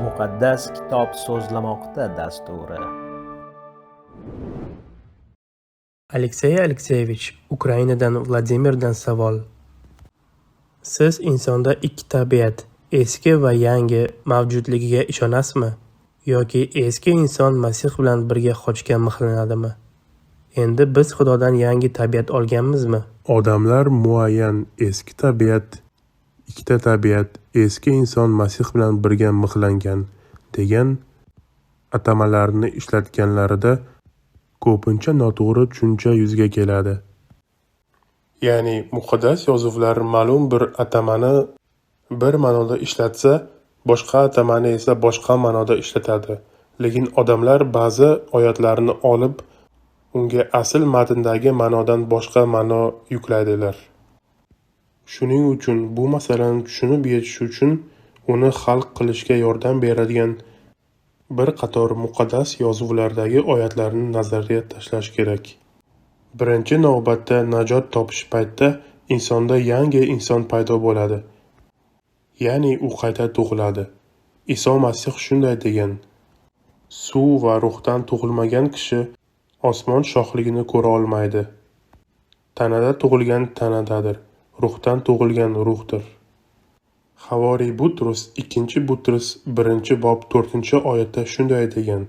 Muqaddas kitob so'zlamoqda dasturi. Aleksey Alekseyevich, Ukrainadan Vladimirdan savol. Siz insonda ikki tabiat, eski va yangi mavjudligiga ishonasizmi? Yoki eski inson Masih bilan birga qochga mixlanadimi? Endi biz Xudodan yangi tabiat olganmizmi? Odamlar muayyan eski tabiat, ikkita tabiat, eski inson Masih bilan birga mixlangan degan atamalarni ishlatganlarida ko'pincha noto'g'ri tushuncha yuzaga keladi. Ya'ni muqaddas yozuvlar ma'lum bir atamani bir ma'noda ishlatsa, boshqa atamani esa boshqa ma'noda ishlatadi. Lekin odamlar ba'zi oyatlarni olib, unga asl matndagi ma'nodan boshqa ma'no yuklaydilar. Shuning uchun bu masalani tushunib yetish uchun uni hal qilishga yordam beradigan bir qator muqaddas yozuvlardagi oyatlarni nazarga tashlash kerak. Birinchi navbatda najot topish paytida insonda yangi inson paydo bo'ladi. Ya'ni u qayta tug'iladi. Iso Masih shunday degan: suv va ruhdan tug'ilmagan kishi osmon shohligini ko'ra olmaydi. Tanada tug'ilgan tanadadir, ruhdan tug'ilgan ruhdir. Havoriy Butrus 2 Butrus 1 bob 4 oyatda shunday degan: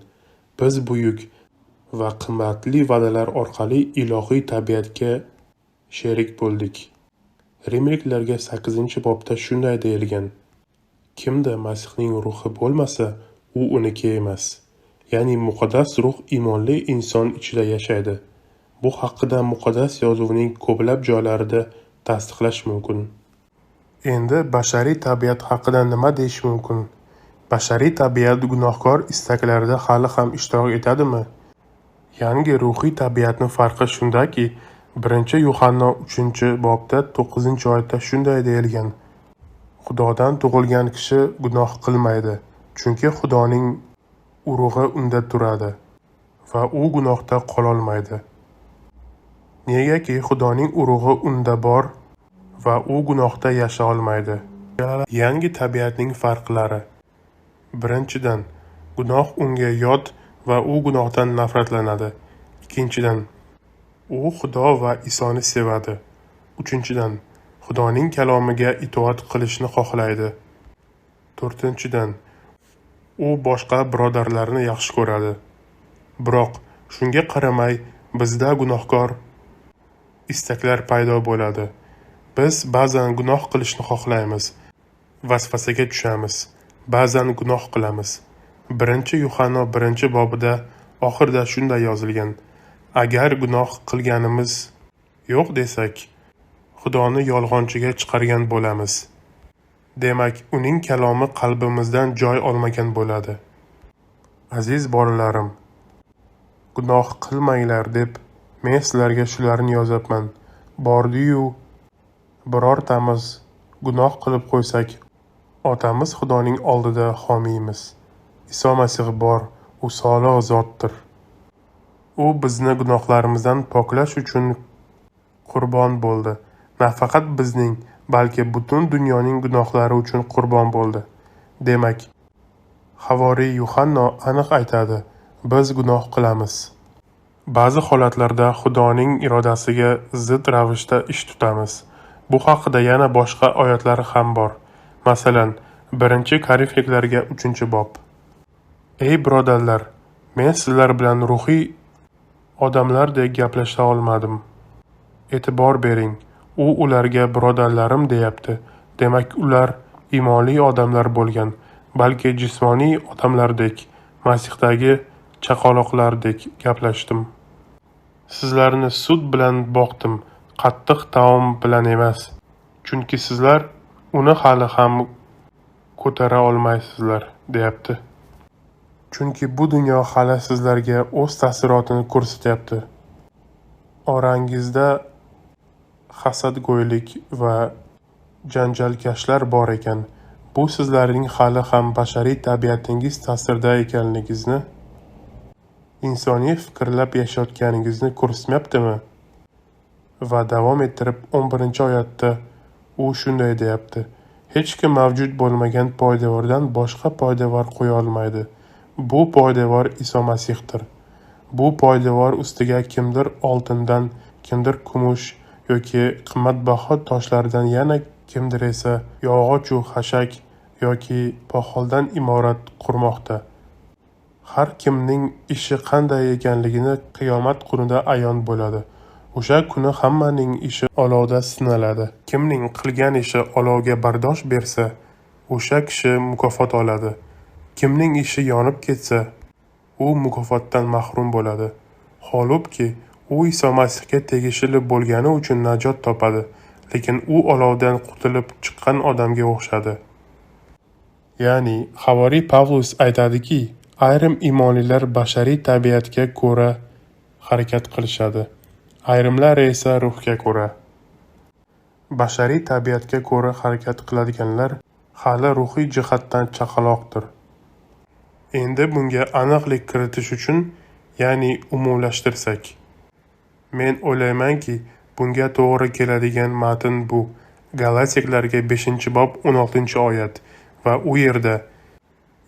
biz buyuk va qimmatli va'dalar orqali ilohiy tabiatga sherik bo'ldik. Rimliklarga 8 bobda shunday deyilgan: kimda Masihning ruhi bo'lmasa, u uniki emas. Ya'ni muqaddas ruh iymonli inson ichida yashaydi. Bu haqida muqaddas yozuvning ko'plab joylarida tasdiqlash mumkin. Endi bashariy tabiat haqida nima deyish mumkin? Bashariy tabiat gunohkor istaklarida hali ham ishtirok etadimi? Yangi ruhiy tabiatning farqi shundaki, 1 Yuhanna 3 bobda 9 oyatda shunday deyilgan: Xudodan tug'ilgan kishi gunoh qilmaydi, chunki Xudoning urug'i unda turadi va u gunohda qololmaydi. Negaki Xudoning urug'i unda bor va u gunohda yasha olmaydi. Yangi tabiatning farqlari. Birinchidan, gunoh unga yot va u gunohdan nafratlanadi. Ikkinchidan, u Xudo va Isoni sevadi. Uchinchidan, Xudoning kalomiga itoat qilishni xohlaydi. To'rtinchidan, u boshqa birodarlarni yaxshi ko'radi. Biroq shunga qaramay bizda gunohkor istaklar paydo bo'ladi. Biz ba'zan gunoh qilishni xohlaymiz, vasvasaga tushamiz, ba'zan gunoh qilamiz. 1 Yuhanna 1 bobida oxirida shunday yozilgan: agar gunoh qilganimiz yo'q desak, Xudoni yolg'onchiga chiqargan bo'lamiz. Demak, uning kalomi qalbimizdan joy olmagan bo'ladi. Aziz bolalarim, gunoh qilmanglar deb men sizlarga shularni yozibman. Bordi-yu birortamiz gunoh qilib qo'ysak, Otamiz Xudoning oldida homiymiz. Iso Masih bor, u solih zotdir. U bizni gunohlarimizdan poklash uchun qurbon bo'ldi. Nafaqat bizning, balki butun dunyoning gunohlari uchun qurbon bo'ldi. Demak, Havoriy Yuhanna aniq aytadi, biz gunoh qilamiz. Ba'zi holatlarda Xudoning irodasiga zid ravishda ish tutamiz. Bu haqida yana boshqa oyatlar ham bor. Masalan, 1 Korinfliklarga 3 bob. Ey birodarlar, men sizlar bilan ruhiy odamlardek gaplasha olmadim. E'tibor bering, u ularga birodarlarim deyapti. Demak, ular iymonli odamlar bo'lgan, balki jismoniy odamlardek, Masihdagi chaqaloqlardek gaplashdim. Sizlarni sut bilan boqdim, qattiq taom bilan emas. Chunki sizlar uni hali ham ko'tara olmaysizlar, deyapti. Chunki bu dunyo hali sizlarga o'z ta'sirotini ko'rsatyapti. Orangizda hasadgo'ylik va janjalkashlar bor ekan. Bu sizlarning hali ham bashariy tabiatingiz ta'sirida ekanligingizni, insoniy fikrlab yashayotganingizni ko'rsatmayaptimi? Va davom ettirib 11 oyatda u shunday deyapti: Hech kim mavjud bo'lmagan poydevordan boshqa poydevor qo'ya olmaydi. Bu poydevor Iso Masihdir. Bu poydevor ustiga kimdir oltindan, kimdir kumush yoki qimmatbaho toshlardan, yana kimdir esa yog'och va xashak yoki poxoldan imorat qurmoqda. Har kimning ishi qanday ekanligini qiyomat kunida ayon bo'ladi. O'sha kuni hammaning ishi olovda sinaladi. Kimning qilgan ishi olovga bardosh bersa, o'sha kishi mukofot oladi. Kimning ishi yonib ketsa, u mukofotdan mahrum bo'ladi. Holbuki, u Iso Masihga tegishli bo'lgani uchun najot topadi, lekin u olovdan qutulib chiqqan odamga o'xshadi. Ya'ni, havoriy Pavlus aytadiki, ayrim imonlilar bashariy tabiatga ko'ra harakat qilishadi, ayrimlar esa ruhga ko'ra. Bashariy tabiatga ko'ra harakat qiladiganlar hali ruhiy jihatdan chaqaloqdir. Endi bunga aniqlik kiritish uchun, ya'ni umumlashtirsak, men o'ylaymanki, bunga to'g'ri keladigan matn bu Galatiklarga 5-bob 16-oyat va u yerda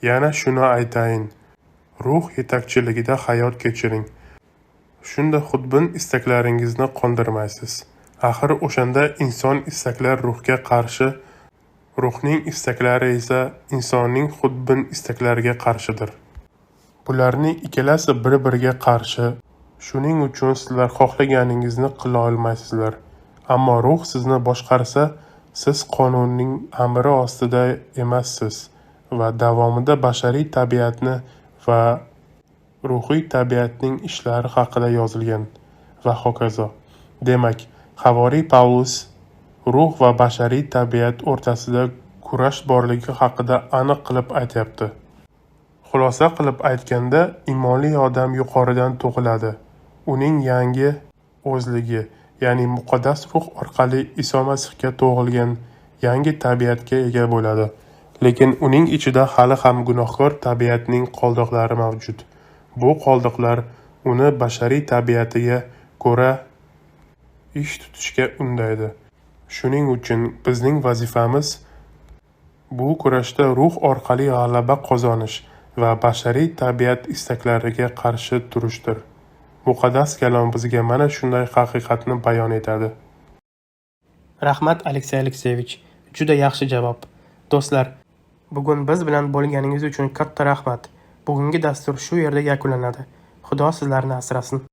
yana shuni aytayin: ruh yetakchiligida hayot kechiring. Shunda xudbin istaklaringizni qondirmaysiz. Axir o'shanda inson istaklar ruhga qarshi, ruhning istaklari esa insonning xudbin istaklariga qarshidir. Bularning ikkalasi bir-biriga qarshi. Shuning uchun sizlar xohlaganingizni qila olmaysizlar. Ammo ruh sizni boshqarsa, siz qonunning amri ostida emassiz va davomida bashariy tabiatni va ruhiy tabiatning ishlari haqida yozilgan va hokazo. Demak, havoriy Pavlus ruh va bashariy tabiat o'rtasida kurash borligi haqida aniq qilib aytyapti. Xulosa qilib aytganda, imonli odam yuqoridan tug'iladi. Uning yangi o'zligi, ya'ni muqaddas ruh orqali Iso Masihga tug'ilgan yangi tabiatga ega bo'ladi. Lekin uning ichida hali ham gunohkor tabiatning qoldiqlari mavjud. Bu qoldiqlar uni bashariy tabiatiga ko'ra ish tutishga undaydi. Shuning uchun bizning vazifamiz bu kurashda ruh orqali g'alaba qozonish va bashariy tabiat istaklariga qarshi turishdir. Muqaddas kalom bizga mana shunday haqiqatni bayon etadi. Rahmat Aleksey Alekseyevich, juda yaxshi javob. Do'stlar, bugun biz bilan bo'lganingiz uchun katta rahmat. Bugungi dastur shu yerda yakunlanadi. Xudo sizlarni asrasin.